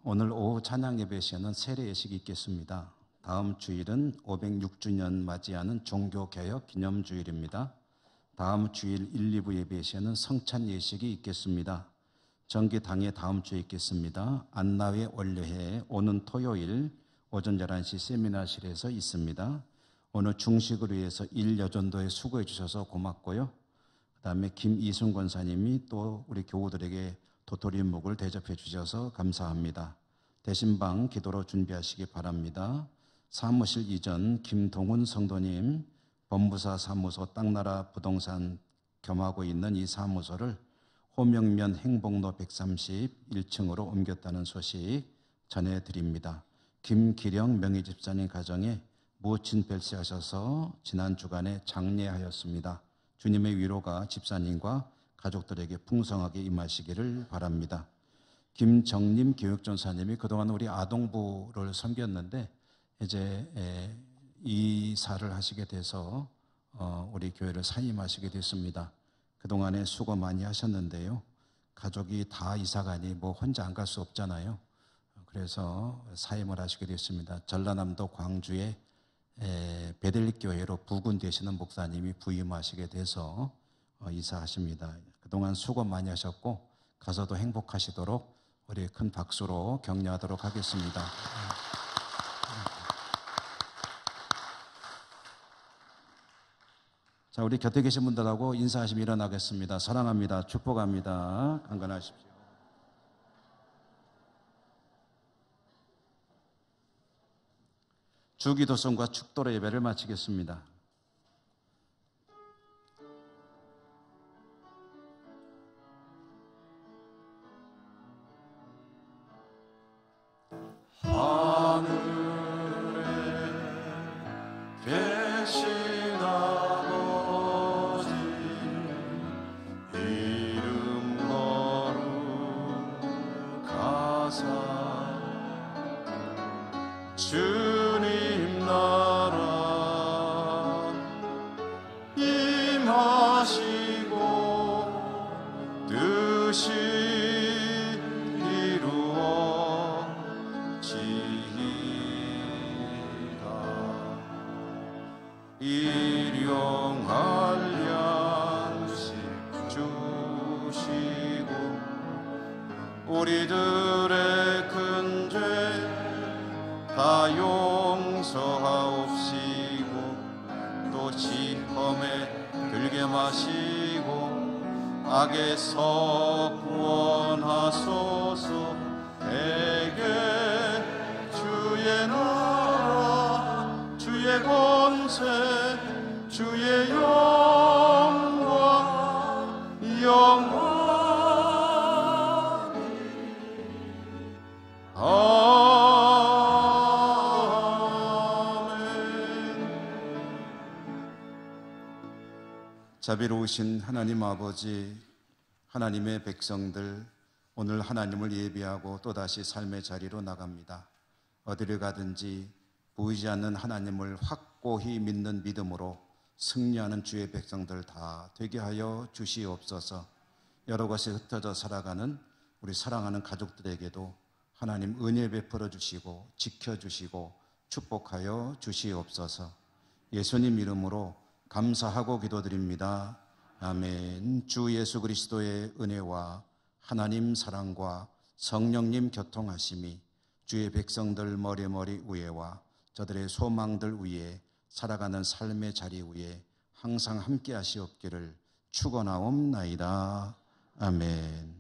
오늘 오후 찬양 예배 시에는 세례 예식이 있겠습니다. 다음 주일은 506주년 맞이하는 종교개혁 기념주일입니다. 다음 주일 1, 2부 예배 시에는 성찬 예식이 있겠습니다. 정기당회 다음 주에 있겠습니다. 안나회 원료회에 오는 토요일 오전 11시 세미나실에서 있습니다. 오늘 중식을 위해서 일여전도에 수고해 주셔서 고맙고요. 그 다음에 김이순 권사님이 또 우리 교우들에게 도토리묵을 대접해 주셔서 감사합니다. 대신방 기도로 준비하시기 바랍니다. 사무실 이전 김동훈 성도님, 법무사 사무소 땅나라 부동산 겸하고 있는 이 사무소를 호명면 행복로 131층으로 옮겼다는 소식 전해드립니다. 김기령 명예집사님 가정에 무친 별세하셔서 지난 주간에 장례하였습니다. 주님의 위로가 집사님과 가족들에게 풍성하게 임하시기를 바랍니다. 김정림 교육전사님이 그동안 우리 아동부를 섬겼는데 이제 이사를 하시게 돼서 우리 교회를 사임하시게 됐습니다. 그동안에 수고 많이 하셨는데요. 가족이 다 이사가니 뭐 혼자 안 갈 수 없잖아요. 그래서 사임을 하시게 됐습니다. 전라남도 광주에 베델교회로 부군되시는 목사님이 부임하시게 돼서 이사하십니다. 그동안 수고 많이 하셨고 가서도 행복하시도록 우리 큰 박수로 격려하도록 하겠습니다. 자, 우리 곁에 계신 분들하고 인사하시면 일어나겠습니다. 사랑합니다. 축복합니다. 강건하십시오. 주기도성과 축도로 예배를 마치겠습니다. 하늘에 계신 아버지 이름 거룩하사 주님 나라 임하시고 뜻이 일용할 양식 주시고 우리들의 큰 죄 다 용서하옵시고 또 시험에 들게 마시고 악에서 구원하소서. 내게 주의 나라 주의 권세 주의 영광 영원히 자비로우신 하나님 아버지, 하나님의 백성들 오늘 하나님을 예비하고 또다시 삶의 자리로 나갑니다. 어디를 가든지 보이지 않는 하나님을 확고히 믿는 믿음으로 승리하는 주의 백성들 다 되게 하여 주시옵소서. 여러 것에 흩어져 살아가는 우리 사랑하는 가족들에게도 하나님 은혜 베풀어 주시고 지켜주시고 축복하여 주시옵소서. 예수님 이름으로 감사하고 기도드립니다. 아멘. 주 예수 그리스도의 은혜와 하나님 사랑과 성령님 교통하심이 주의 백성들 머리머리 위에와 저들의 소망들 위에 살아가는 삶의 자리 위에 항상 함께 하시옵기를 축원하옵나이다. 아멘.